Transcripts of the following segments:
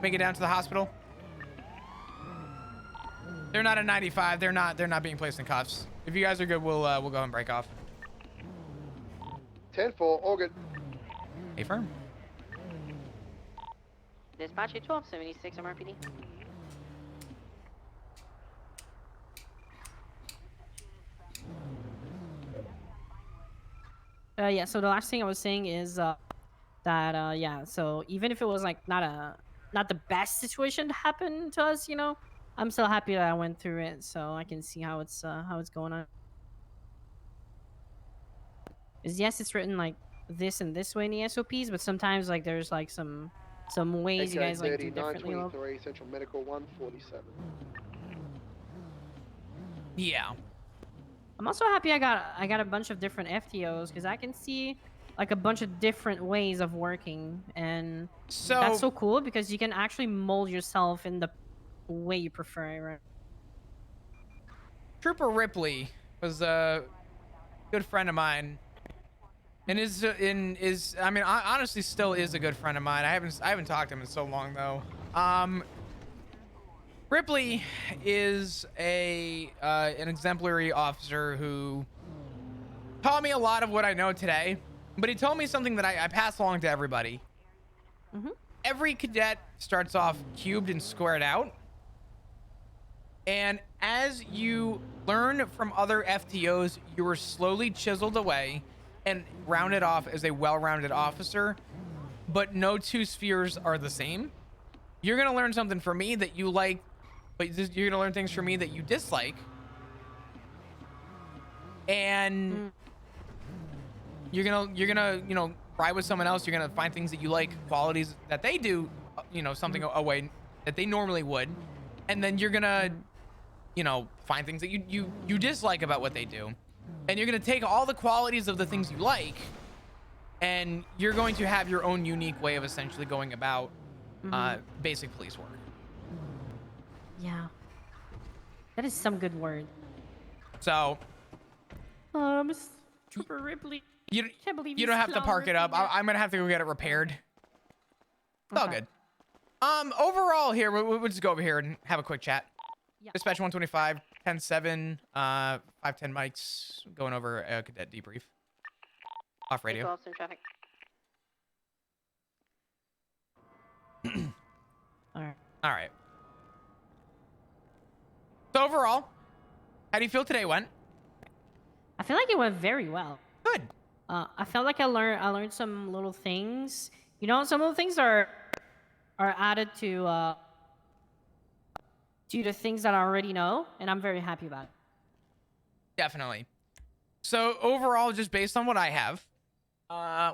make it down to the hospital? They're not at 95. They're not being placed in cuffs. If you guys are good, we'll go ahead and break off. 10-4, all good. Hey, firm. Dispatch 1276 MRPD. Yeah, so the last thing I was saying is that yeah, so even if it was like not the best situation to happen to us, you know, I'm still happy that I went through it, so I can see how it's going on. Is yes, it's written like this and this way in the SOPs, but sometimes like there's like some ways you guys like do differently. 923 Central Medical 147. Yeah. I'm also happy I got a bunch of different FTOs because I can see like a bunch of different ways of working, and that's so cool because you can actually mold yourself in the way you prefer it, right? Trooper Ripley was a good friend of mine, and honestly still is a good friend of mine. I haven't talked to him in so long though. Ripley is an exemplary officer who taught me a lot of what I know today, but he told me something that I pass along to everybody. Every cadet starts off cubed and squared out, and as you learn from other FTOs, you are slowly chiseled away and rounded off as a well-rounded officer, but no two spheres are the same. You're gonna learn something from me that you like, but you're gonna learn things from me that you dislike, and you're gonna you know, ride with someone else. You're gonna find things that you like, qualities that they do, you know, something away that they normally would, and then you're gonna, you know, find things that you dislike about what they do, and you're gonna take all the qualities of the things you like, and you're going to have your own unique way of essentially going about basic police work. Yeah, that is some good word. So, Trooper Ripley. You Can't believe you don't have to park it up. I'm gonna have to go get it repaired. It's all good. Overall here, we'll just go over here and have a quick chat. Yeah. Dispatch 125, 10-7, 510 mics, going over a cadet debrief. Off radio. Boston traffic. All right. So overall, how do you feel today went? I feel like it went very well. Good. I felt like I learned some little things. You know, some of the things are added to the things that I already know, and I'm very happy about it. Definitely. So overall, just based on what I have,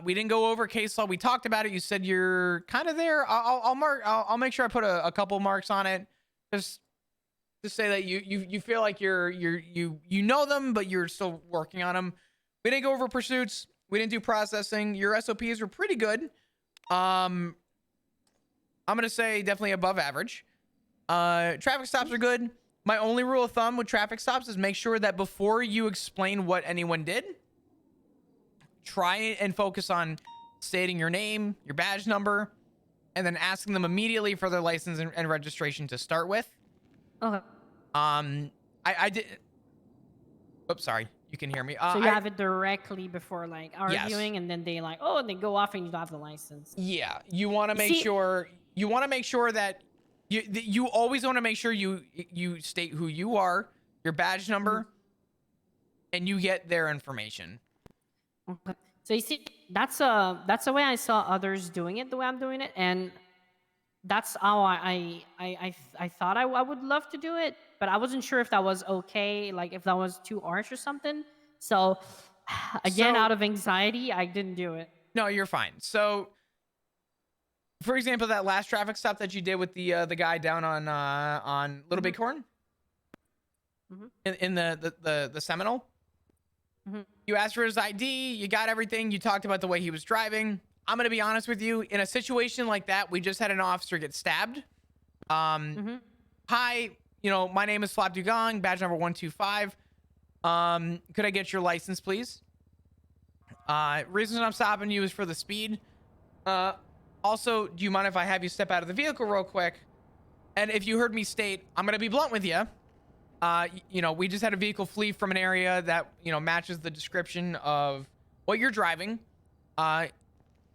we didn't go over case law. We talked about it. You said you're kind of there. I'll make sure I put a couple marks on it. Just to say that you feel like you know them, but you're still working on them. We didn't go over pursuits. We didn't do processing. Your SOPs were pretty good. I'm gonna say definitely above average. Traffic stops are good. My only rule of thumb with traffic stops is make sure that before you explain what anyone did, try and focus on stating your name, your badge number, and then asking them immediately for their license and registration to start with. Okay. I did. Oops, sorry. You can hear me. So you have it directly before like arguing, and then they like, oh, and they go off and you don't have the license. Yeah, you want to make sure. You want to make sure that you always want to make sure you state who you are, your badge number, and you get their information. Okay. So you see, that's the way I saw others doing it, the way I'm doing it, and that's how I thought I would love to do it, but I wasn't sure if that was okay, like if that was too harsh or something. So again, out of anxiety, I didn't do it. No, you're fine. So, for example, that last traffic stop that you did with the guy down on Little Bighorn, in the Seminole. You asked for his ID, you got everything, you talked about the way he was driving. I'm going to be honest with you, in a situation like that, we just had an officer get stabbed. Hi, you know, my name is Flap Dugong, badge number 125. Could I get your license, please? Reason I'm stopping you is for the speed. Also, do you mind if I have you step out of the vehicle real quick? And if you heard me state, I'm gonna be blunt with you. You know, we just had a vehicle flee from an area that, you know, matches the description of what you're driving. I'm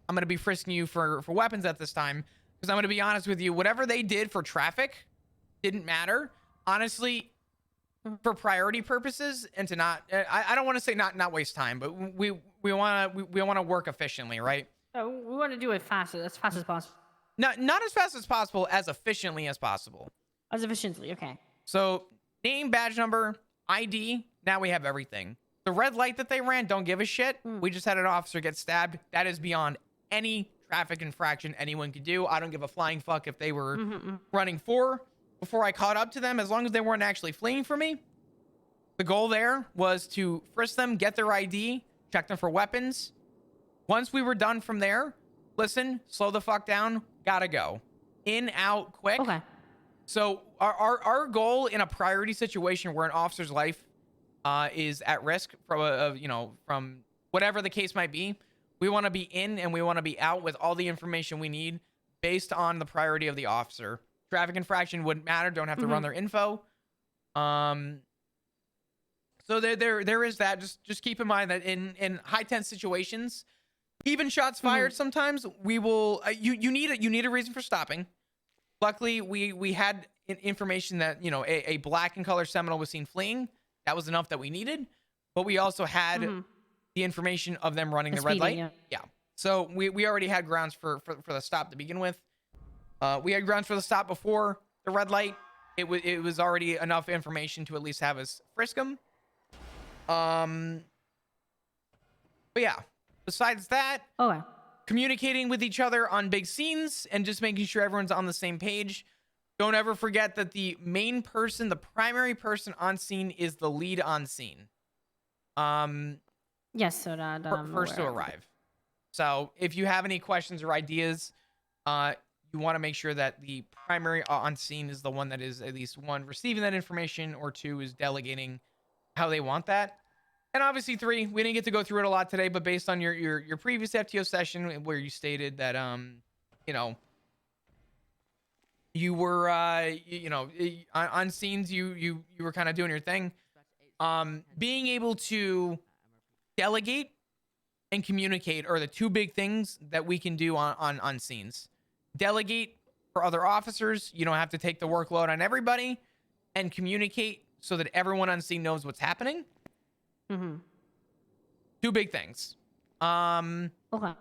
gonna be frisking you for weapons at this time, because I'm gonna be honest with you. Whatever they did for traffic didn't matter. Honestly, for priority purposes, and to not, I don't want to say not waste time, but we want to work efficiently, right? We want to do it as fast as possible. Not as fast as possible, as efficiently as possible. As efficiently, okay. So name, badge number, ID. Now we have everything. The red light that they ran, don't give a shit. We just had an officer get stabbed. That is beyond any traffic infraction anyone could do. I don't give a flying fuck if they were running before I caught up to them, as long as they weren't actually fleeing from me. The goal there was to frisk them, get their ID, check them for weapons. Once we were done from there, listen, slow the fuck down, gotta go. In, out, quick. Okay. So our goal in a priority situation where an officer's life is at risk from from whatever the case might be, we want to be in and we want to be out with all the information we need based on the priority of the officer. Traffic infraction wouldn't matter. Don't have to run their info. So there is that. Just keep in mind that in high tense situations, even shots fired, sometimes we will. You need a reason for stopping. Luckily, we had information that, you know, a black in color Seminole was seen fleeing. That was enough that we needed. But we also had the information of them running the red light. Yeah. So we already had grounds for the stop to begin with. We had grounds for the stop before the red light. It was already enough information to at least have us frisk them. But yeah, besides that, communicating with each other on big scenes and just making sure everyone's on the same page. Don't ever forget that the main person, the primary person on scene, is the lead on scene. Yes, so that First to arrive. So if you have any questions or ideas, you want to make sure that the primary on scene is the one that is at least one receiving that information, or two is delegating how they want that. And obviously 3, we didn't get to go through it a lot today, but based on your previous FTO session where you stated that you know, you were on scenes, you were kind of doing your thing. Being able to delegate and communicate are the two big things that we can do on scenes. Delegate for other officers. You don't have to take the workload on everybody, and communicate so that everyone on scene knows what's happening. Two big things. Okay.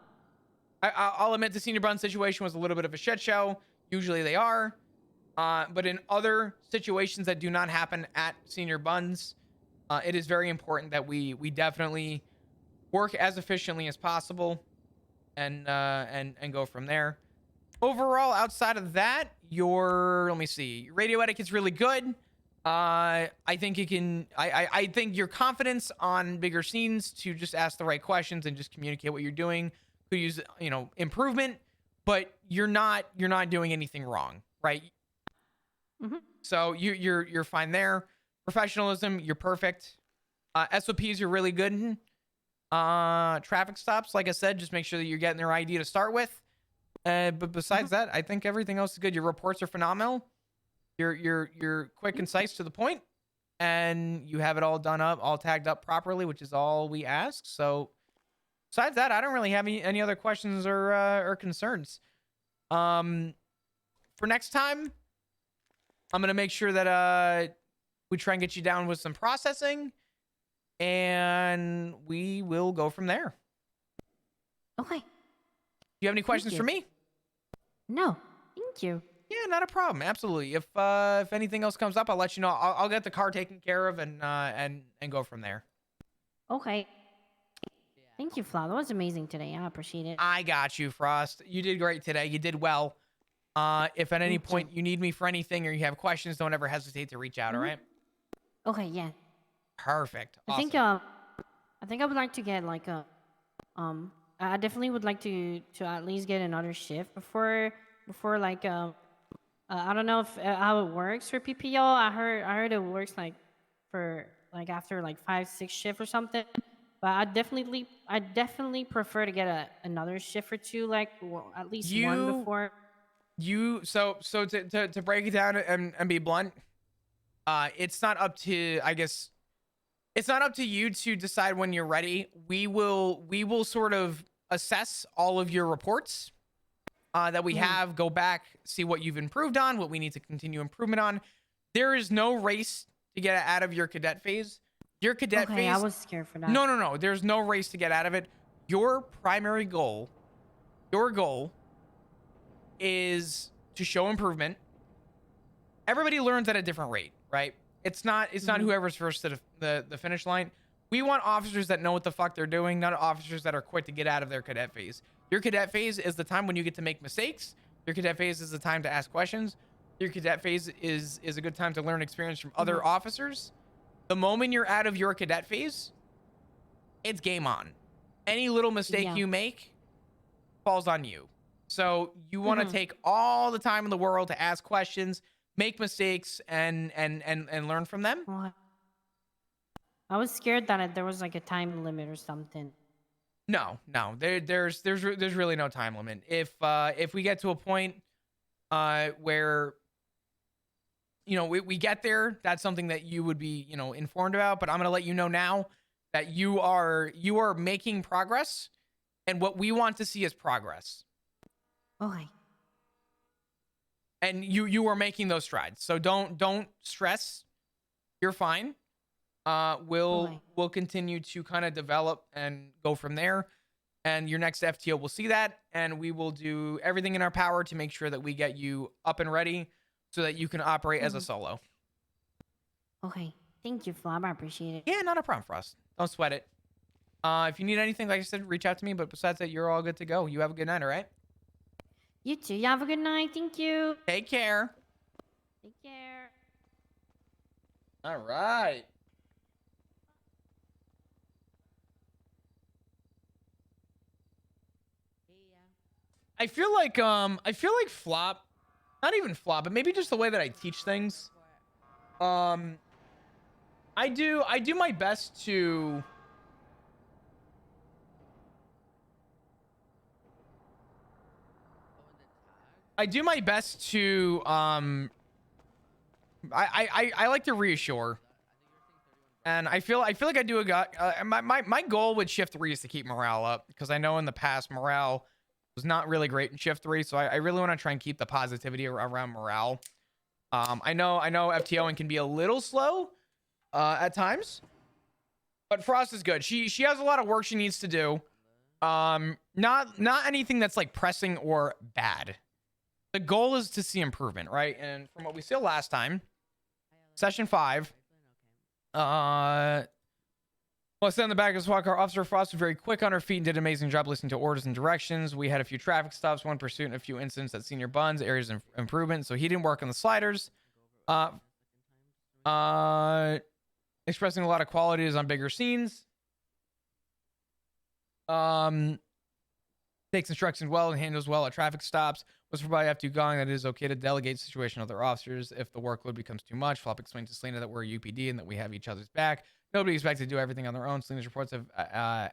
I'll admit the senior bun situation was a little bit of a shit show. Usually they are. But in other situations that do not happen at senior buns, it is very important that we definitely work as efficiently as possible and go from there. Overall, outside of that, let me see, radio etiquette's really good. I think you can. I think your confidence on bigger scenes to just ask the right questions and just communicate what you're doing could use, you know, improvement, but you're not doing anything wrong, right? So you're fine there. Professionalism, you're perfect. SOPs, you're really good in. Traffic stops, like I said, just make sure that you're getting their ID to start with. But besides that, I think everything else is good. Your reports are phenomenal. You're quick, concise, to the point, and you have it all done up, all tagged up properly, which is all we ask. So besides that, I don't really have any other questions or concerns. For next time, I'm gonna make sure that we try and get you down with some processing, and we will go from there. Okay. Do you have any questions for me? No, thank you. Yeah, not a problem. Absolutely. If anything else comes up, I'll let you know. I'll get the car taken care of and go from there. Okay. Thank you, Flo. That was amazing today. I appreciate it. I got you, Frost. You did great today. You did well. If at any point you need me for anything or you have questions, don't ever hesitate to reach out. All right. Okay. Yeah. Perfect. Awesome. I think I would like to get like a I definitely would like to at least get another shift before like I don't know if how it works for PPO. I heard it works like for like after like 5-6 shift or something. But I definitely prefer to get another shift or two, like at least one You before. so to break it down and be blunt, it's not up to, I guess, it's not up to you to decide when you're ready. We will sort of assess all of your reports that we Mhm. have, go back, see what you've improved on, what we need to continue improvement on. There is no race to get out of your cadet phase. Your cadet Okay, I phase, was scared for that. no. There's no race to get out of it. Your primary goal, your goal is to show improvement. Everybody learns at a different rate, right? It's not Hmm. whoever's first to the finish line. We want officers that know what the fuck they're doing, not officers that are quick to get out of their cadet phase. Your cadet phase is the time when you get to make mistakes. Your cadet phase is the time to ask questions. Your cadet phase is a good time to learn experience from Hmm. other officers. The moment you're out of your cadet phase, it's game on. Any little mistake Yeah. you make falls on you. So you want to Hmm. take all the time in the world to ask questions, make mistakes, and learn from them. Well, I was scared that there was like a time limit or something. No. There's really no time limit. If we get to a point where we get there, that's something that you would be informed about. But I'm gonna let you know now that you are making progress, and what we want to see is progress. Okay. And you are making those strides. So don't stress. You're fine. We'll Okay. we'll continue to kind of develop and go from there. And your next FTO will see that, and we will do everything in our power to make sure that we get you up and ready so that you can operate as a Hmm. solo. Okay. Thank you, Flob. I appreciate it. Yeah, not a problem for us. Don't sweat it. If you need anything, like I said, reach out to me. But besides that, you're all good to go. You have a good night, all right? You too. You have a good night. Thank you. Take care. Take care. All right. I feel like flop, not even flop, but maybe just the way that I teach things. Um, I do my best to I do my best to I like to reassure, and I feel like I do a gut. My goal with shift 3 is to keep morale up, because I know in the past morale was not really great in shift 3, so I really want to try and keep the positivity around morale. I know FTOing can be a little slow at times, but Frost is good. She has a lot of work she needs to do. Not anything that's like pressing or bad. The goal is to see improvement, right? And from what we saw last time, session 5, well, sitting in the back of the SWAT car, Officer Frost was very quick on her feet and did an amazing job listening to orders and directions. We had a few traffic stops, one pursuit, and a few incidents at Senior Buns, areas of improvement. So he didn't work on the sliders. Uh, Expressing a lot of qualities on bigger scenes. Takes instructions well and handles well at traffic stops. Was provided after going that it is okay to delegate situation to other officers if the workload becomes too much. Flop explained to Selena that we're UPD and that we have each other's back. Nobody expects to do everything on their own. Selena's reports have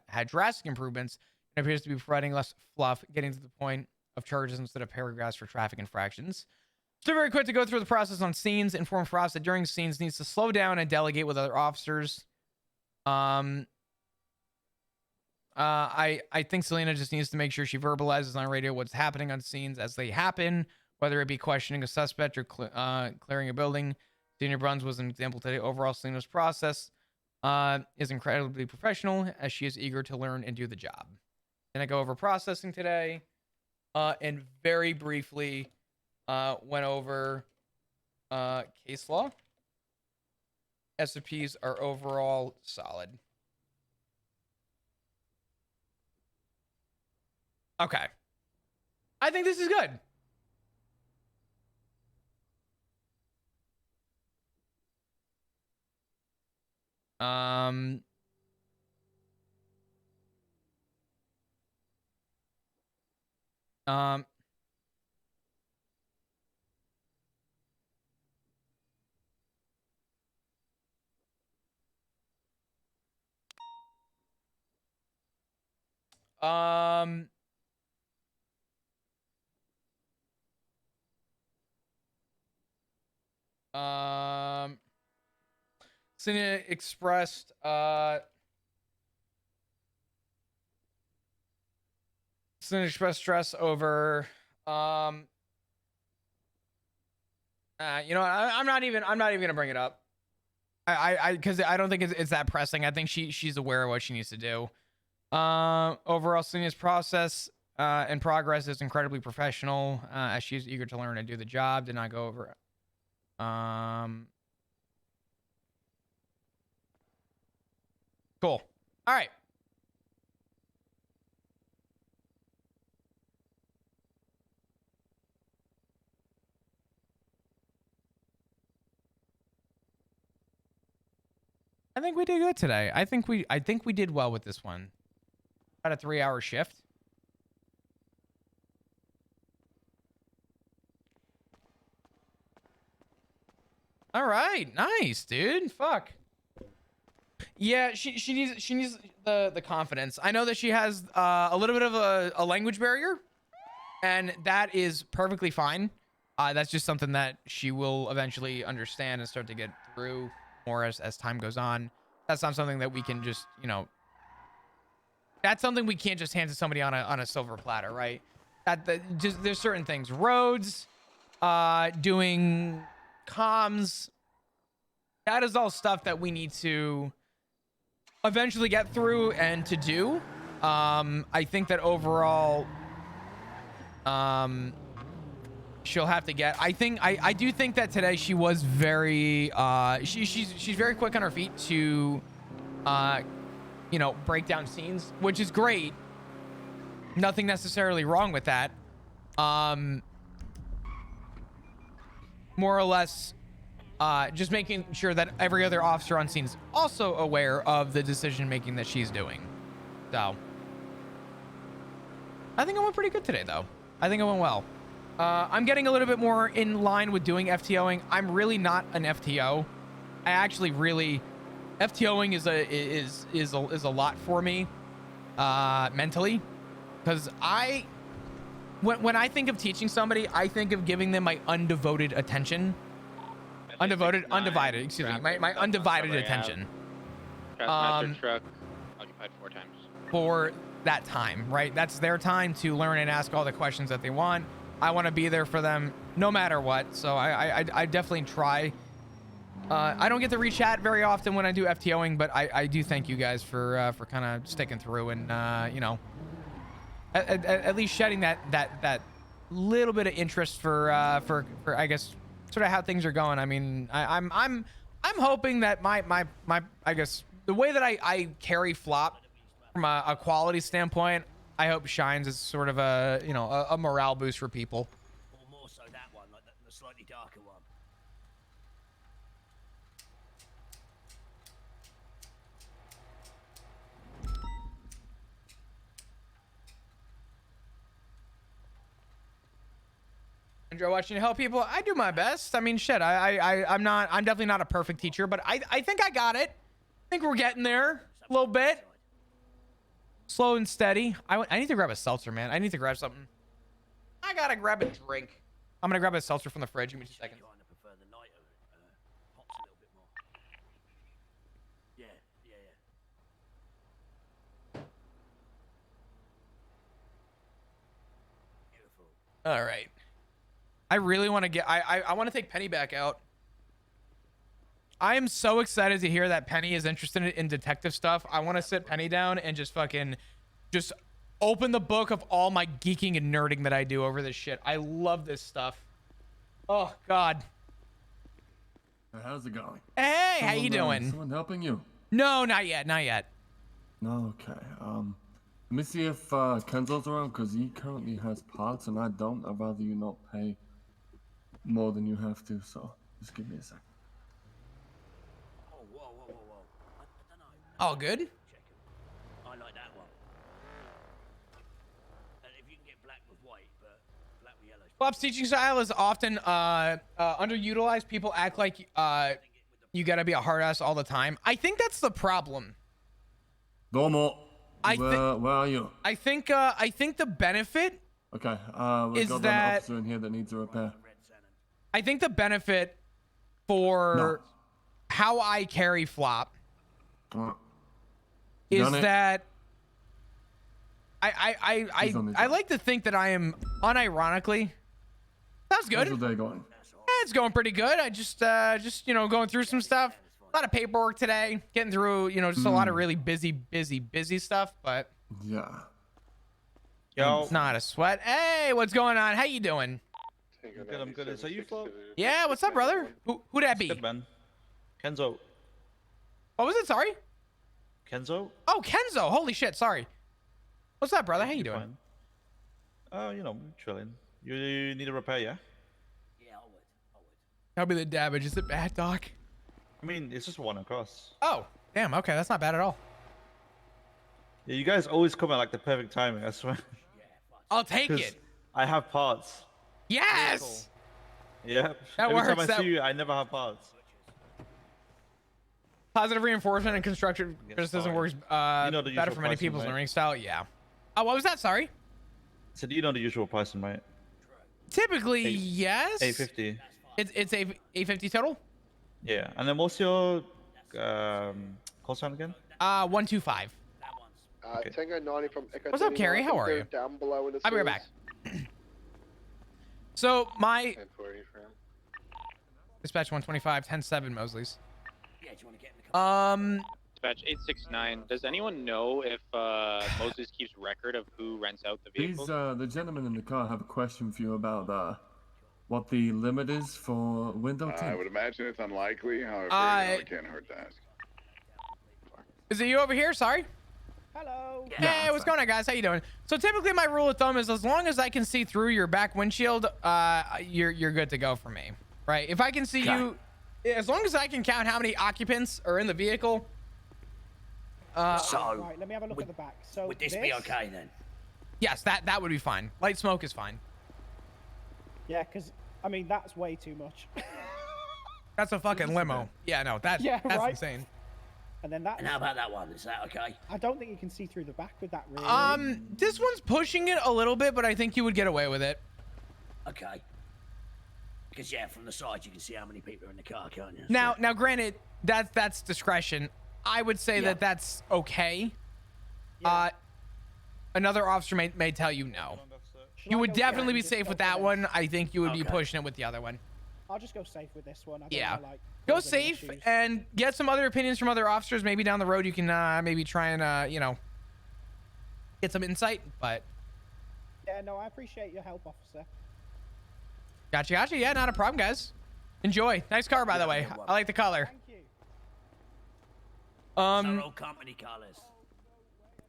had drastic improvements and appears to be providing less fluff, getting to the point of charges instead of paragraphs for traffic infractions. Still very quick to go through the process on scenes. Inform Frost that during scenes needs to slow down and delegate with other officers. I think Selena just needs to make sure she verbalizes on radio what's happening on scenes as they happen, whether it be questioning a suspect or clearing a building. Senior Bruns was an example today. Overall, Selena's process is incredibly professional, as she is eager to learn and do the job. And I go over processing today, and very briefly went over case law. SOPs are overall solid. Okay. I think this is good. Um, um, Cine expressed stress over you know, I'm not even gonna bring it up. Because I don't think it's that pressing. I think she's aware of what she needs to do. Overall, Senia's process and progress is incredibly professional, as she's eager to learn and do the job. Did not go over. Cool. All right. I think we did good today. I think we did well with this one. About a 3-hour shift. All right, nice, dude. Fuck. Yeah, she needs the confidence. I know that she has a little bit of a language barrier, and that is perfectly fine. That's just something that she will eventually understand and start to get through more as time goes on. That's not something that we can just, you know, that's something we can't just hand to somebody on a silver platter, right? Just there's certain things, roads, doing comms. That is all stuff that we need to eventually get through and to do. I think that overall, she'll have to get. I do think that today she was very she's very quick on her feet to you know, break down scenes, which is great. Nothing necessarily wrong with that. More or less just making sure that every other officer on scene is also aware of the decision making that she's doing. So I think I went pretty good today, though. I think I went well. I'm getting a little bit more in line with doing FTOing. I'm really not an FTO. I actually really FTOing is a lot for me mentally, because when I think of teaching somebody, I think of giving them my undivided attention. Undivided, excuse me, my undivided attention. Truck occupied 4 times. For that time, right? That's their time to learn and ask all the questions that they want. I want to be there for them no matter what. So I definitely try. I don't get to reach chat very often when I do FTOing, but I do thank you guys for kind of sticking through and you know, at least shedding that little bit of interest for I guess sort of how things are going. I mean, I'm hoping that my I guess the way that I carry Flop from a quality standpoint, I hope shines as sort of a, you know, a morale boost for people. Or more so that one, like the slightly darker one. Enjoy watching you help people. I do my best. I mean, shit. I'm definitely not a perfect teacher, but I think I got it. I think we're getting there a little bit. Slow and steady. I need to grab a seltzer, man. I need to grab something. I gotta grab a drink. I'm gonna grab a seltzer from the fridge. Give me 2 seconds. Kind of prefer the night hops a little bit more. Yeah. Beautiful. All right. I really want to get. I want to take Penny back out. I am so excited to hear that Penny is interested in detective stuff. I want to sit Penny down and just open the book of all my geeking and nerding that I do over this shit. I love this stuff. Oh, God. How's it going? Hey, how you doing? Someone helping you? No, not yet. Not yet. Okay. Let me see if Kenzo's around, because he currently has parts and I don't. I'd rather you not pay more than you have to, so just give me a second. Oh, whoa. I don't know. All good? Check 'em. I like that one. And if you can get black with white, but black with yellow. Flop's teaching style is often underutilized. People act like you gotta be a hard ass all the time. I think that's the problem. Domo. Where are you? I think the benefit Okay, Is we've got that- an officer in here that needs a repair. I think the benefit for how I carry flop Uh, is Done it. that He's on his I way. like to think that I am unironically. That's good. How's the day going? It's going pretty good. I just going through some stuff. A lot of paperwork today. Getting through, just a lot of really busy stuff, but Yeah. Yo. it's not a sweat. Hey, what's going on? How you doing? I'm good. Is that you, Flo? Yeah, what's up, brother? Who that be? Good, man. Kenzo. What was it? Sorry. Kenzo? Oh, Kenzo. Holy shit. Sorry. What's up, brother? How you doing? Fine. Oh, chilling. You need a repair, yeah? Yeah, I would. That'll be the damage. Is it bad, Doc? I mean, it's just one across. Oh, damn. Okay, that's not bad at all. Yeah, you guys always come at like the perfect timing, I swear. I'll take 'Cause it. I have parts. Yes. Yeah. That Every time works, I see you, I never have parts. Positive reinforcement and constructive criticism works the better usual for many pricing, people's right? learning style. Yeah. Oh, what was that? Sorry. So you know the usual pricing, right? Typically, yes. 850. It's a 850 total. Yeah. And then what's your call sign again? 125. That one's. Okay. Tango 90 from Echo What's up, 39. Carrie? How are They're you? Down below in the I'll be right sewers. back. So my 1040 for him. dispatch 125 10-7 Mosley's. Yeah, do you want to get in the car? Dispatch 869. Does anyone know if Moses keeps record of who rents out the These, vehicles? the gentlemen in the car have a question for you about what the limit is for window I tint. would imagine it's unlikely. However, it can't hurt to ask. Is it you over here? Sorry. Hello. Hey, what's going on, guys? How you doing? So typically, my rule of thumb is as long as I can see through your back windshield, you're good to go for me, right? If I can see you, as long as I can count how many occupants are in the vehicle. So, Right, let me have a look at the back. So would this be okay then? Yes, that would be fine. Light smoke is fine. Yeah, because I mean that's way too much. That's a fucking limo. Yeah, no, that's right. insane. And then that. And how about that one? Is that okay? I don't think you can see through the back with that. Really. This one's pushing it a little bit, but I think you would get away with it. Okay. Because yeah, from the side you can see how many people are in the car, can't you? Now, granted, that's discretion. I would say that that's okay. Another officer may tell you no. Shall You I would go definitely safe be and just safe go with for that this? one. I think you would be Okay. pushing it with the other one. I'll just go safe with this one. I don't Yeah. wanna, like, Go cause any safe issues. and get some other opinions from other officers. Maybe down the road you can maybe try and get some insight. But Yeah, no, I appreciate your help, officer. gotcha. Yeah, not a problem, guys. Enjoy. Nice car, by the way. I like the color. Thank you. They're all company colours.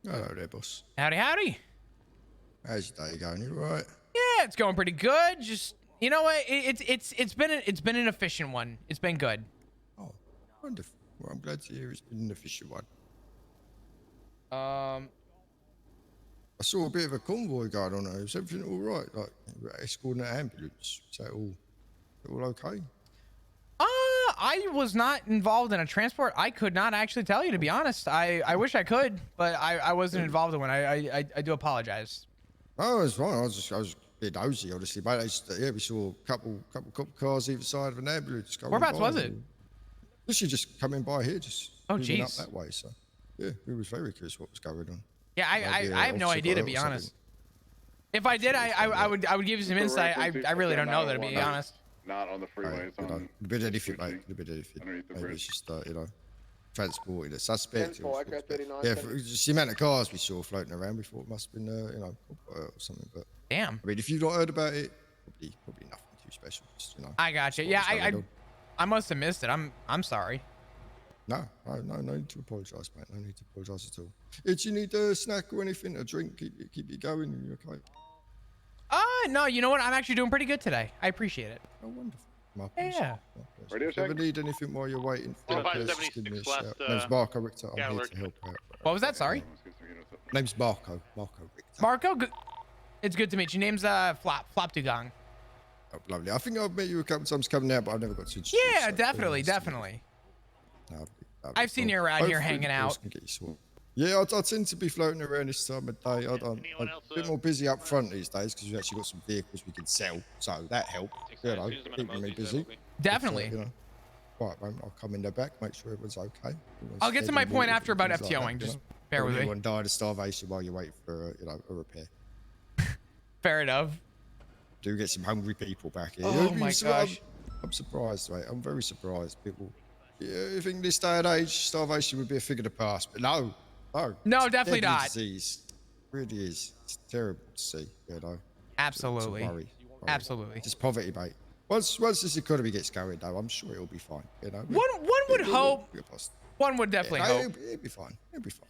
Hello there, boss. Howdy. How's your day going? You alright? Yeah, it's going pretty good. Just you know what? It's been an efficient one. It's been good. Oh, wonderful. Well, I'm glad to hear it's been an efficient one. Um, I saw a bit of a convoy going on there. Is everything all right? Like, you were escorting an ambulance. Is that all okay? I was not involved in a transport. I could not actually tell you, to be honest. I wish I could, but I wasn't involved in one. I do apologize. Oh, it's fine. I was a bit nosy, honestly, mate. We saw a couple cop cars either side of an ambulance going Whereabouts by. was it? Literally just coming by here, just moving up jeez. that way. So, yeah, we was very curious what was going on. Yeah, I have no idea, to be honest. If I did, I would give you some insight. I really don't know that, to be honest. Not on the freeway. It's on. A bit of anything, mate. A bit of anything. Underneath the Maybe bridge. it's just, transporting a suspect. 10-4, Echo 39, Yeah, 10. just the amount of cars we saw floating around, we thought it must have been, or something. But Damn. I mean, if you've not heard about it, probably nothing too special. Just, I gotcha. what Yeah, was going on. I must have missed it. I'm sorry. No need to apologise, mate. No need to apologise at all. If you need a snack or anything, a drink, keep you going. You okay? No, you know what? I'm actually doing pretty good today. I appreciate it. Oh, wonderful. My Yeah. pleasure. My pleasure. Radio If you ever check? need anything while you're waiting for the Five just give me a 76 shout. left, Name's Marco Richter. I'm yeah, here alert. to help out. What was that? Sorry. Name's Marco Richter. Marco, it's good to meet you. Name's Flop Dugong. Oh, lovely. I think I've met you a couple times coming out, but I've never got to introduce Yeah, you, so definitely, nice to meet definitely. you. Lovely. I've seen you around here Hopefully hanging the boss out. can get you sorted. Yeah, I tend to be floating around this time of day. I'm a bit more busy up front these days because we've actually got some vehicles we can sell, so that helps. You know, keeping me busy. Definitely. You know, right, I'll come in the back, make sure everyone's okay. I'll get to my point after about FTOing. Just bear with me. Everyone died of starvation while you wait for a repair. Fair enough. Do get some hungry people back here. Oh my gosh. I'm surprised, mate. I'm very surprised. People, you think this day and age starvation would be a thing of the past, but no. No, definitely deadly not. Disease. It really is. It's terrible to see, you know. Absolutely. It's a worry. Absolutely. Just poverty, mate. Once this economy gets going, though, I'm sure it'll be fine. You know. One would hope. One would definitely hope. It'll be fine. It'll be fine.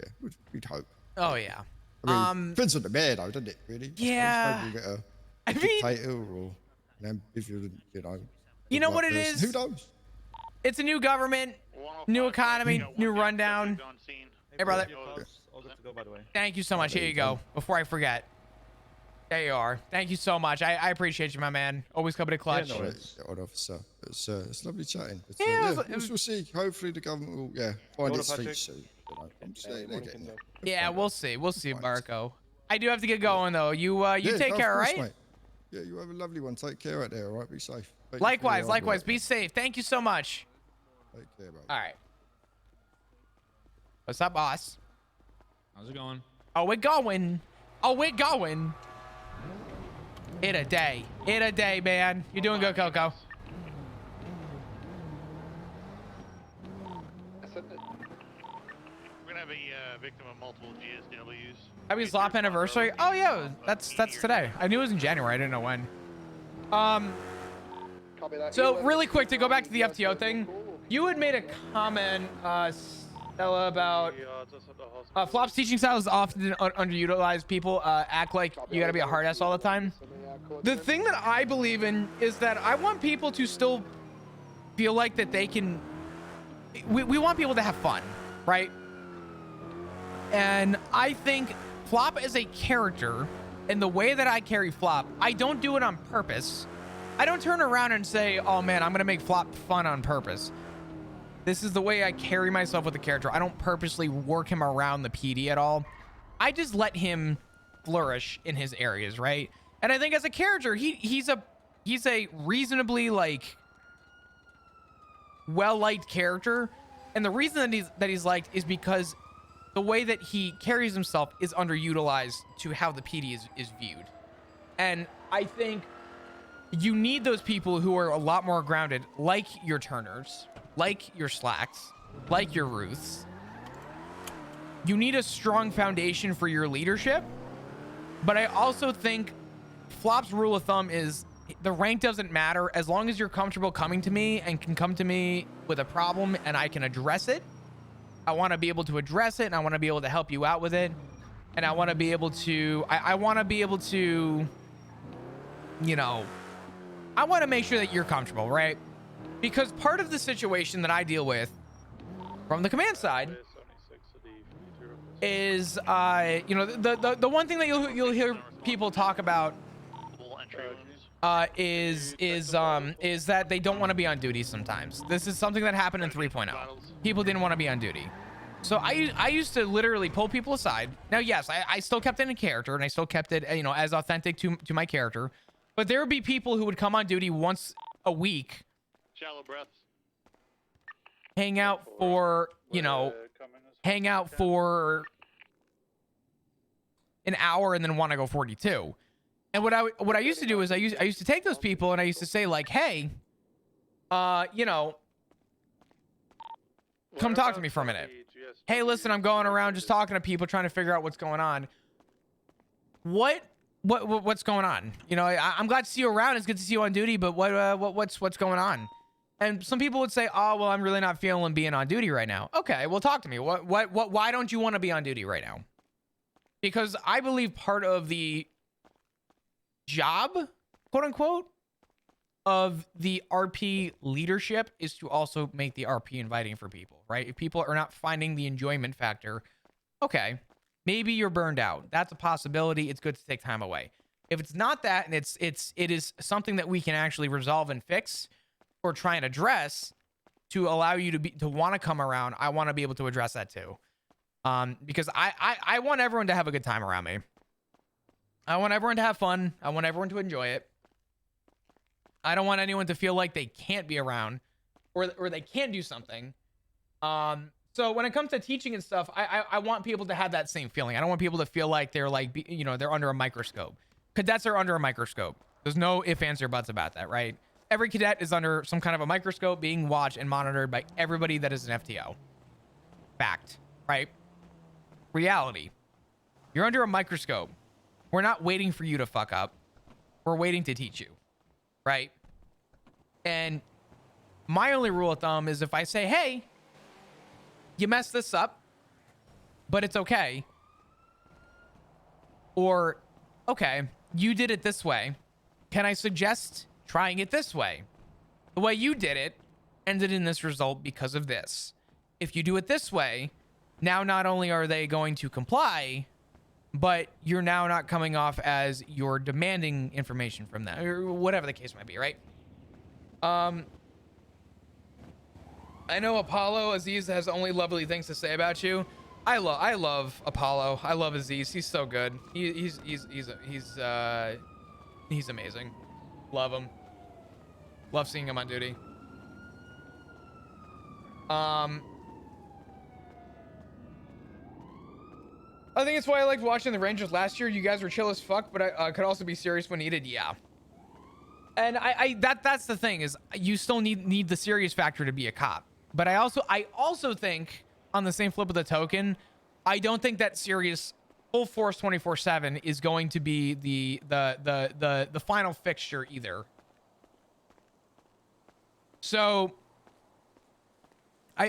Yeah. We'd hope. Oh yeah. I mean, depends on the mayor, though, doesn't it? Really. Yeah. Maybe we'll get a dictator or an ambivulent, you know. You know what it is? Who knows? It's a new government, new economy, new rundown. Hey, brother. All good to go, by the way. Thank you so much. Here you go. Before I forget. There you are. Thank you so much. I appreciate you, my man. Always coming to clutch. Yeah, odd officer. It's lovely chatting. But, Yeah, we'll see. Hopefully the government will find its feet soon. You know, I'm just saying they're getting there. Yeah, we'll see. We'll see, Marco. I do have to get going though. You take of care, all course, right? Mate. Yeah, you have a lovely one. Take care out there, all right? Be safe. Thank you for Likewise, your hard likewise. work, Be man. safe. Thank you so much. Take care, bro. All right. What's up, boss? How's it going? Oh, we're going. Oh, we're going. In a day. In a day, man. You're doing good, Coco. Isn't it? We're gonna have a victim of multiple GSWs. Happy Slop anniversary. Oh yeah, that's today. I knew it was in January. I didn't know when. So really quick to go back to the FTO thing, you had made a comment, Stella, about Flop's teaching style is often underutilized. People act like you gotta be a hard ass all the time. The thing that I believe in is that I want people to still feel like that they can. We want people to have fun, right? And I think Flop is a character, and the way that I carry Flop, I don't do it on purpose. I don't turn around and say, oh man, I'm gonna make Flop fun on purpose. This is the way I carry myself with the character. I don't purposely work him around the PD at all. I just let him flourish in his areas, right? And I think as a character, he's a reasonably like well-liked character. And the reason that he's liked is because the way that he carries himself is underutilized to how the PD is viewed. And I think you need those people who are a lot more grounded, like your Turners, like your Slacks, like your Ruths. You need a strong foundation for your leadership. But I also think Flop's rule of thumb is the rank doesn't matter as long as you're comfortable coming to me and can come to me with a problem and I can address it. I want to be able to address it, and I want to be able to help you out with it. And I want to be able to, I want to be able to, you know, I want to make sure that you're comfortable, right? Because part of the situation that I deal with from the command side is, you know, the one thing that you'll hear people talk about is that they don't want to be on duty sometimes. This is something that happened in 3.0. People didn't want to be on duty. So I used to literally pull people aside. Now, yes, I still kept it in character, and I still kept it, you know, as authentic to my character. But there would be people who would come on duty once a week, Shallow breaths. hang out for, you know, hang out for an hour and then want to go 42. And what I used to do is I used to take those people and I used to say like, hey, you know, come talk to me for a minute. Hey, listen, I'm going around just talking to people, trying to figure out what's going on. What's going on? You know, I'm glad to see you around. It's good to see you on duty, but what's going on? And some people would say, oh, well, I'm really not feeling being on duty right now. Okay, well, talk to me. Why don't you want to be on duty right now? Because I believe part of the job, quote unquote, of the RP leadership is to also make the RP inviting for people, right? If people are not finding the enjoyment factor, okay, maybe you're burned out. That's a possibility. It's good to take time away. If it's not that, and it is something that we can actually resolve and fix or try and address to allow you to want to come around, I want to be able to address that too. Because I want everyone to have a good time around me. I want everyone to have fun. I want everyone to enjoy it. I don't want anyone to feel like they can't be around or they can't do something. So when it comes to teaching and stuff, I want people to have that same feeling. I don't want people to feel like they're like, you know, they're under a microscope. Cadets are under a microscope. There's no ifs, ands, or buts about that, right? Every cadet is under some kind of a microscope being watched and monitored by everybody that is an FTO. Fact, right? Reality. You're under a microscope. We're not waiting for you to fuck up. We're waiting to teach you, right? And my only rule of thumb is if I say, hey, you messed this up, but it's okay. Or, okay, you did it this way. Can I suggest trying it this way? The way you did it ended in this result because of this. If you do it this way, now not only are they going to comply, but you're now not coming off as you're demanding information from them, or whatever the case might be, right? I know Apollo Aziz has only lovely things to say about you. I love Apollo. I love Aziz. He's so good. He's amazing. Love him. Love seeing him on duty. I think it's why I liked watching the Rangers last year. You guys were chill as fuck, but I could also be serious when needed. Yeah. And that's the thing is you still need the serious factor to be a cop. But I also think on the same flip of the token, I don't think that serious full force 24/7 is going to be the final fixture either. So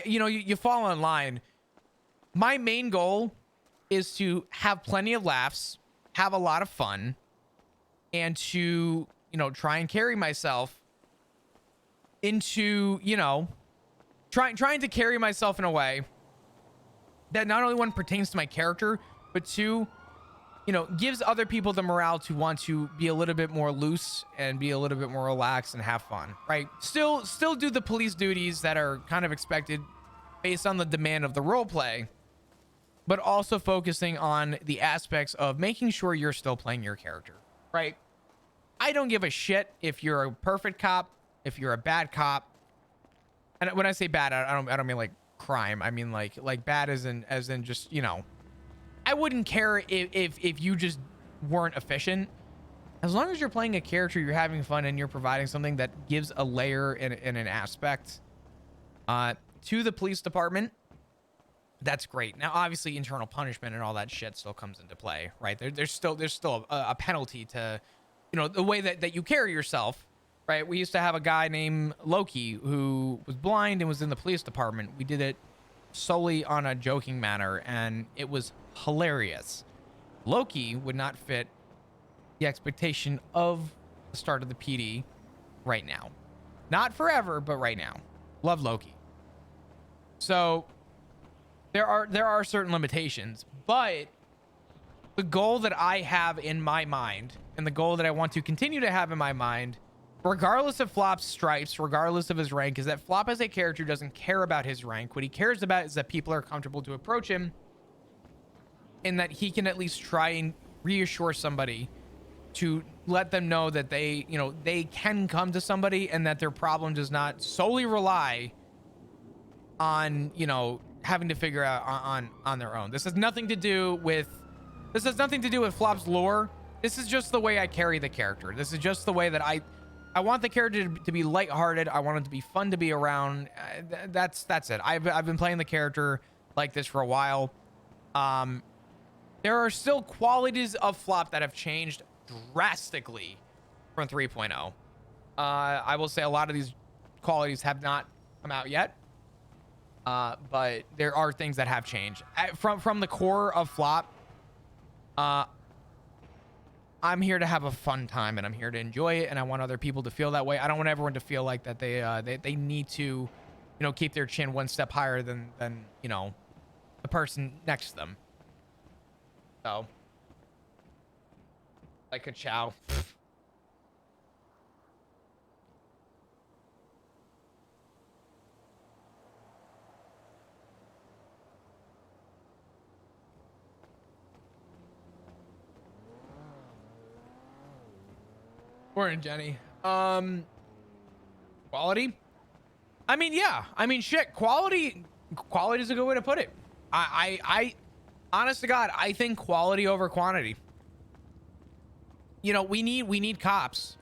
you fall in line. My main goal is to have plenty of laughs, have a lot of fun, and to, try and carry myself into, trying to carry myself in a way that not only one pertains to my character, but two, gives other people the morale to want to be a little bit more loose and be a little bit more relaxed and have fun, right? Still do the police duties that are kind of expected based on the demand of the role play, but also focusing on the aspects of making sure you're still playing your character, right? I don't give a shit if you're a perfect cop, if you're a bad cop. And when I say bad, I don't mean like crime. I mean like bad as in just, I wouldn't care if you just weren't efficient. As long as you're playing a character, you're having fun, and you're providing something that gives a layer and an aspect to the police department, that's great. Now, obviously, internal punishment and all that shit still comes into play, right? There's still a penalty to, the way that you carry yourself, right? We used to have a guy named Loki who was blind and was in the police department. We did it solely on a joking manner, and it was hilarious. Loki would not fit the expectation of the start of the PD right now. Not forever, but right now. Love Loki. So there are certain limitations, but the goal that I have in my mind, and the goal that I want to continue to have in my mind, regardless of Flop's stripes, regardless of his rank, is that Flop as a character doesn't care about his rank. What he cares about is that people are comfortable to approach him, and that he can at least try and reassure somebody to let them know that they, they can come to somebody, and that their problem does not solely rely on, having to figure out on their own. This has nothing to do with Flop's lore. This is just the way I carry the character. This is just the way that I want the character to be lighthearted. I want it to be fun to be around. That's it. I've been playing the character like this for a while. There are still qualities of Flop that have changed drastically from 3.0. I will say a lot of these qualities have not come out yet. But there are things that have changed from the core of Flop. I'm here to have a fun time, and I'm here to enjoy it, and I want other people to feel that way. I don't want everyone to feel like that they need to, keep their chin one step higher than the person next to them. So, like a chow. Morning, Jenny. Quality? I mean, yeah. I mean, shit. Quality is a good way to put it. I honest to God, I think quality over quantity. You know, we need cops,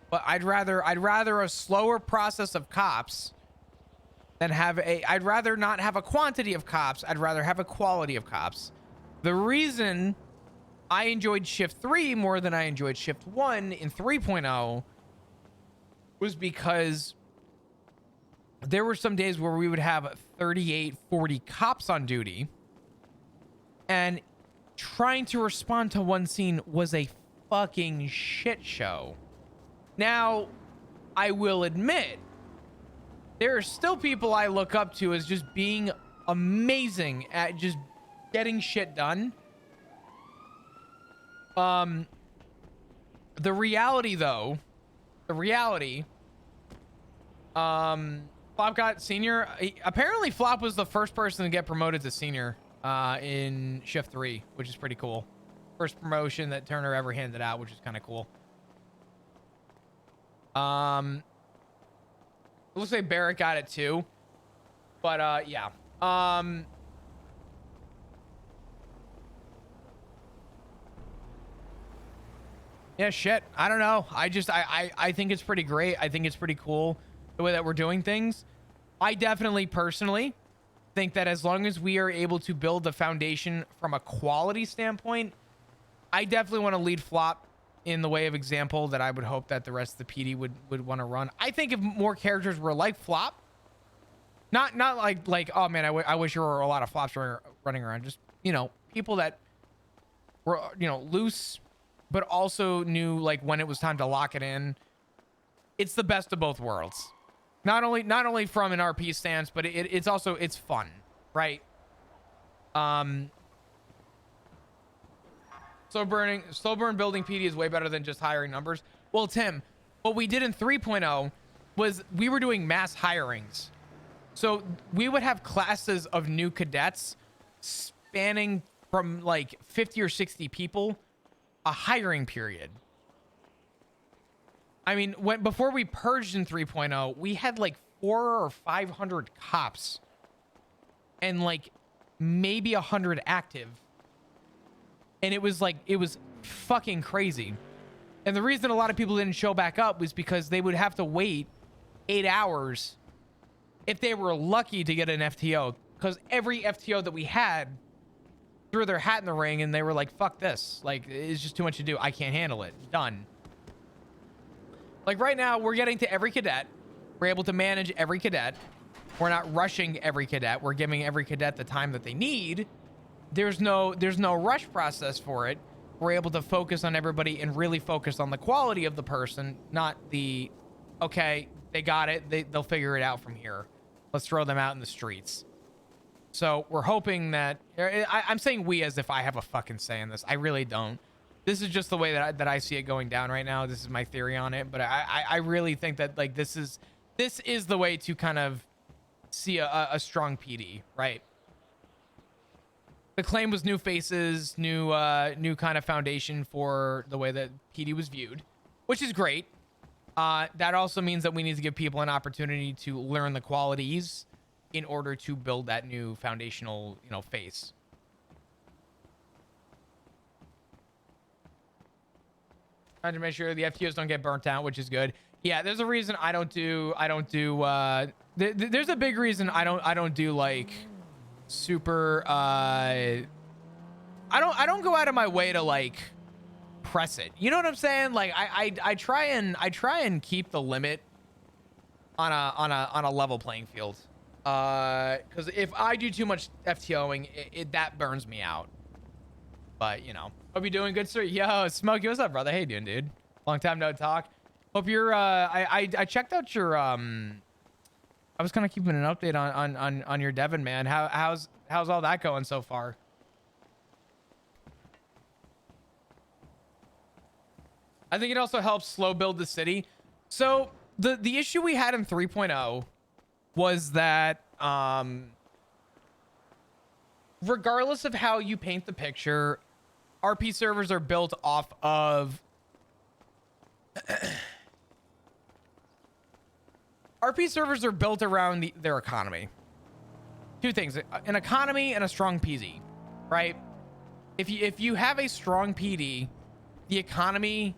but I'd rather a slower process of cops than I'd rather not have a quantity of cops. I'd rather have a quality of cops. The reason I enjoyed Shift 3 more than I enjoyed Shift 1 in 3.0 was because there were some days where we would have 38, 40 cops on duty, and trying to respond to one scene was a fucking shit show. Now, I will admit, there are still people I look up to as just being amazing at just getting shit done. The reality, though, Flop got senior. Apparently, Flop was the first person to get promoted to senior in Shift 3, which is pretty cool. First promotion that Turner ever handed out, which is kind of cool. It looks like Barrett got it too, but yeah. Yeah, shit. I don't know. I think it's pretty great. I think it's pretty cool the way that we're doing things. I definitely personally think that as long as we are able to build the foundation from a quality standpoint, I definitely want to lead Flop in the way of example that I would hope that the rest of the PD would want to run. I think if more characters were like Flop, not like oh man, I wish there were a lot of Flops running around. Just, you know, people that were, you know, loose, but also knew like when it was time to lock it in. It's the best of both worlds. Not only from an RP stance, but it's also, it's fun, right? Slow burn building PD is way better than just hiring numbers. Well, Tim, what we did in 3.0 was we were doing mass hirings. So we would have classes of new cadets spanning from like 50 or 60 people, a hiring period. I mean, before we purged in 3.0, we had like 400 or 500 cops and like maybe 100 active. And it was fucking crazy. And the reason a lot of people didn't show back up was because they would have to wait 8 hours if they were lucky to get an FTO, because every FTO that we had threw their hat in the ring and they were like, fuck this. Like, it's just too much to do. I can't handle it. Done. Like right now, we're getting to every cadet. We're able to manage every cadet. We're not rushing every cadet. We're giving every cadet the time that they need. There's no rush process for it. We're able to focus on everybody and really focus on the quality of the person, not the, okay, they got it. They'll figure it out from here. Let's throw them out in the streets. So we're hoping that, I'm saying we as if I have a fucking say in this. I really don't. This is just the way that I see it going down right now. This is my theory on it, but I really think that like this is the way to kind of see a strong PD, right? The claim was new faces, new kind of foundation for the way that PD was viewed, which is great. That also means that we need to give people an opportunity to learn the qualities in order to build that new foundational, you know, face. Trying to make sure the FTOs don't get burnt out, which is good. Yeah, there's a reason I don't do there's a big reason I don't do like super I don't go out of my way to like press it. You know what I'm saying? Like I try and keep the limit on a level playing field. Cuz if I do too much FTOing, that burns me out. But, you know, hope you're doing good, sir. Yo, Smokey, what's up, brother? How you doing, dude? Long time no talk. Hope you're I checked out your I was kind of keeping an update on your Devon, man. How's all that going so far? I think it also helps slow build the city. So the issue we had in 3.0 was that regardless of how you paint the picture, RP servers are built off of RP servers are built around their economy. Two things: an economy and a strong PD, right? If you have a strong PD, the economy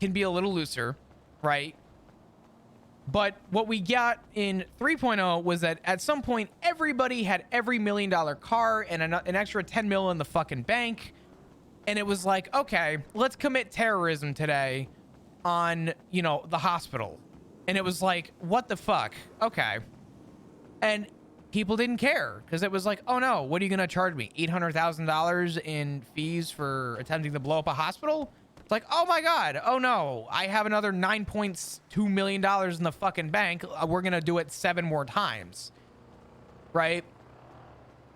can be a little looser, right? But what we got in 3.0 was that at some point everybody had every $1 million car and an extra 10 mil in the fucking bank, and it was like, okay, let's commit terrorism today on, you know, the hospital. And it was like, what the fuck? Okay. And people didn't care because it was like, oh no, what are you gonna charge me? $800,000 in fees for attempting to blow up a hospital? It's like, oh my God, oh no, I have another $9.2 million in the fucking bank. We're gonna do it 7 more times, right?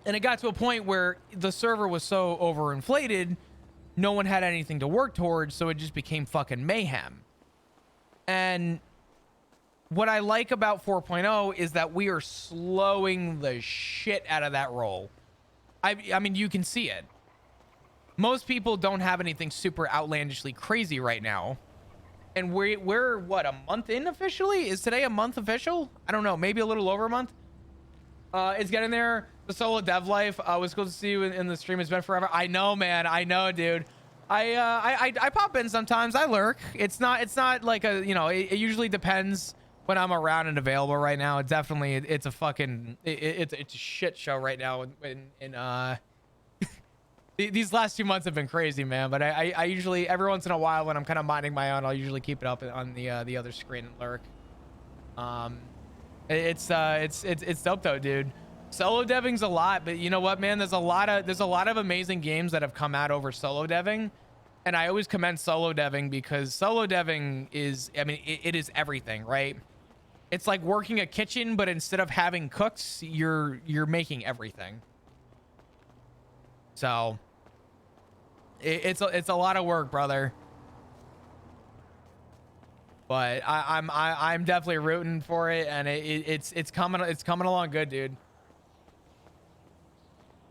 And it got to a point where the server was so overinflated, no one had anything to work towards, so it just became fucking mayhem. And what I like about 4.0 is that we are slowing the shit out of that roll. I mean, you can see it. Most people don't have anything super outlandishly crazy right now. And we're what, a month in officially? Is today a month official? I don't know, maybe a little over a month. It's getting there. The solo dev life was cool to see you in the stream. It's been forever. I know, man. I know, dude. I pop in sometimes. I lurk. It's not like a, you know, it usually depends when I'm around and available. Right now, it's a fucking it's a shit show right now. These last 2 months have been crazy, man. But I usually, every once in a while, when I'm kind of minding my own, I'll usually keep it up on the other screen and lurk. It's dope though, dude. Solo deving's a lot, but you know what, man? There's a lot of amazing games that have come out over solo deving, and I always commend solo deving because solo deving is, I mean, it is everything, right? It's like working a kitchen, but instead of having cooks, you're making everything. So it's a lot of work, brother. But I'm definitely rooting for it, and it's coming along good, dude.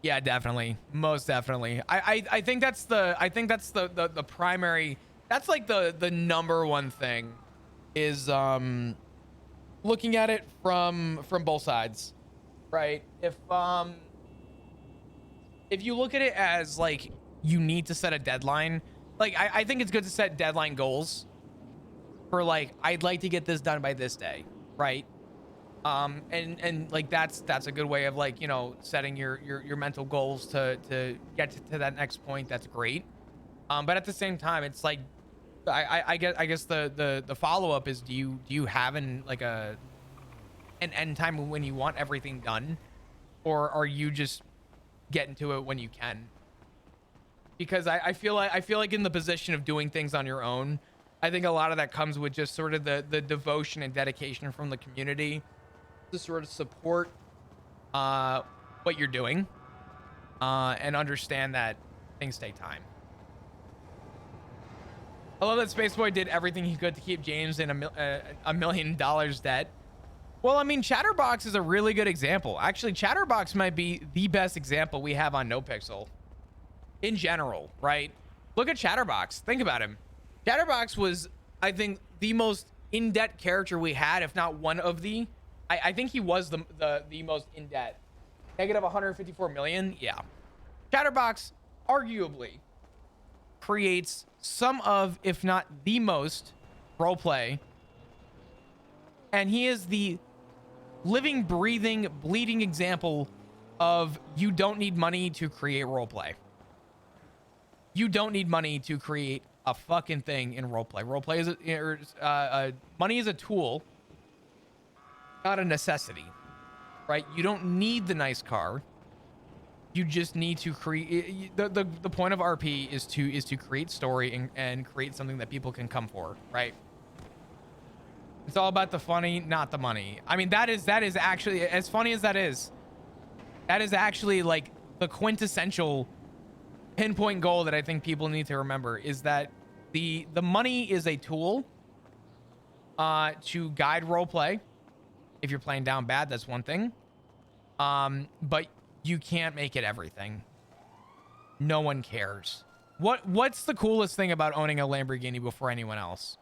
Yeah, definitely, most definitely. I think that's the primary. That's like the number one thing, is looking at it from both sides, right? If you look at it as like you need to set a deadline, like I think it's good to set deadline goals for like, I'd like to get this done by this day, right? And like that's a good way of like, you know, setting your mental goals to get to that next point. That's great. But at the same time, it's like I guess the follow-up is, do you have an end time when you want everything done, or are you just getting to it when you can? Because I feel like in the position of doing things on your own, I think a lot of that comes with just sort of the devotion and dedication from the community to sort of support what you're doing, and understand that things take time. I love that Spaceboy did everything he could to keep James in $1 million debt. Well, I mean, Chatterbox is a really good example. Actually, Chatterbox might be the best example we have on NoPixel in general, right? Look at Chatterbox. Think about him. Chatterbox was, I think, the most in-debt character we had, if not one of the. I think he was the most in debt. Negative 154 million. Yeah. Chatterbox arguably creates some of, if not the most, roleplay. And he is the living, breathing, bleeding example of you don't need money to create roleplay. You don't need money to create a fucking thing in roleplay. Roleplay is money is a tool, not a necessity, right? You don't need the nice car. You just need to create. The point of RP is to create story and create something that people can come for, right? It's all about the funny, not the money. I mean, that is actually, as funny as that is actually like the quintessential pinpoint goal that I think people need to remember, is that the money is a tool to guide roleplay. If you're playing down bad, that's one thing. But you can't make it everything. No one cares. What's the coolest thing about owning a Lamborghini before anyone else?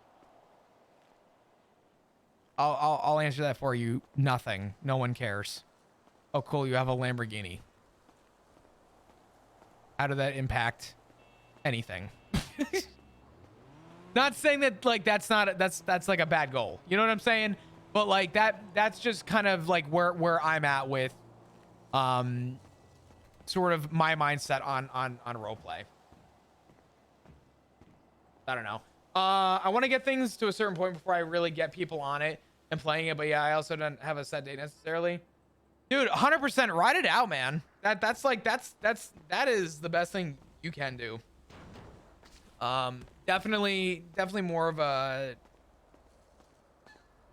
I'll answer that for you. Nothing. No one cares. Oh, cool. You have a Lamborghini. How did that impact anything? Not saying that like that's like a bad goal. You know what I'm saying? But like that's just kind of like where I'm at with sort of my mindset on roleplay. I don't know. I want to get things to a certain point before I really get people on it and playing it. But yeah, I also don't have a set date necessarily. Dude, 100% ride it out, man. That is the best thing you can do. Definitely more of a.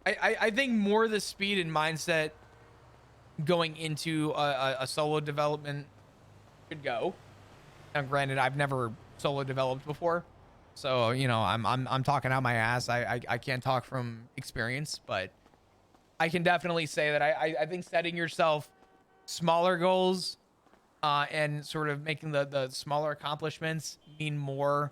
I think more the speed and mindset going into a solo development could go. Now, granted, I've never solo developed before. So, you know, I'm talking out my ass. I can't talk from experience, but I can definitely say that I think setting yourself smaller goals and sort of making the smaller accomplishments mean more